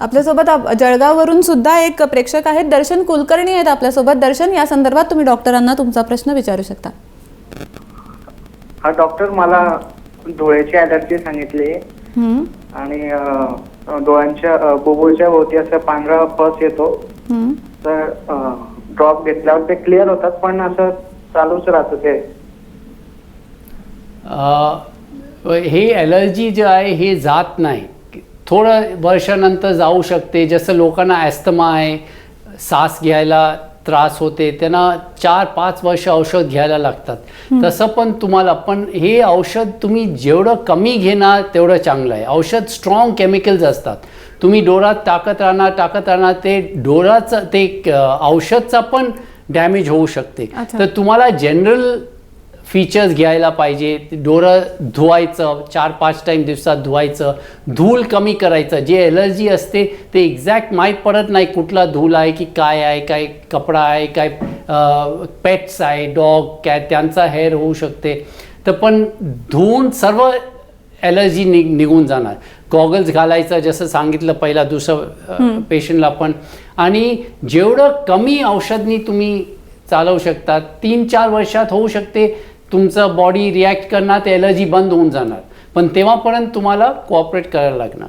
आपल्यासोबत जळगाववरून सुद्धा एक प्रेक्षक आहेत, दर्शन कुलकर्णी आहेत आपल्यासोबत. दर्शन, या संदर्भात तुम्ही डॉक्टरांना तुमचा प्रश्न विचारू शकता. हा डॉक्टर, मला डोळ्याची ॲलर्जी सांगितली आणि डोळ्यांच्या बुबुळच्या भोवती असं पांढरा पस येतो. तर ड्रॉप घेतल्यावर ते क्लिअर होतात, पण असं चालूच राहतं ते. हे ॲलर्जी जे आहे हे जात नाही, थोडं वर्षानंतर जाऊ शकते. जसं लोकांना ॲस्थमा आहे, श्वास घ्यायला त्रास होते, त्यांना 4-5 वर्ष औषध घ्यायला लागतात. तसं पण तुम्हाला, पण हे औषध तुम्ही जेवढं कमी घेणार तेवढं चांगलं आहे. औषध स्ट्रॉंग केमिकल्स असतात, तुम्ही डोळ्यात टाकत राहणार ते डोळ्याचं ते औषधचा पण डॅमेज होऊ शकते. तर तुम्हाला जनरल फीचर्स घ्यायला पाहिजे. डोळं धुवायचं, 4-5 टाईम दिवसात धुवायचं, धूळ कमी करायचं. जे ॲलर्जी असते ते एक्झॅक्ट माहीत पडत नाही कुठला धूळ आहे की काय आहे, काय कपडा आहे, काय पेट्स आहे, डॉग कॅट, त्यांचा हेअर होऊ शकते. तर पण धुवून सर्व ॲलर्जी निघून जाणार. गॉगल्स घालायचं जसं सांगितलं पहिला दुसरं पेशंटला पण. आणि जेवढं कमी औषधनी तुम्ही चालवू शकता, 3-4 वर्षात होऊ शकते तुमचं बॉडी रिॲक्ट करणार, ते ॲलर्जी बंद होऊन जाणार. पण तेव्हापर्यंत तुम्हाला कोऑपरेट करायला लागणार.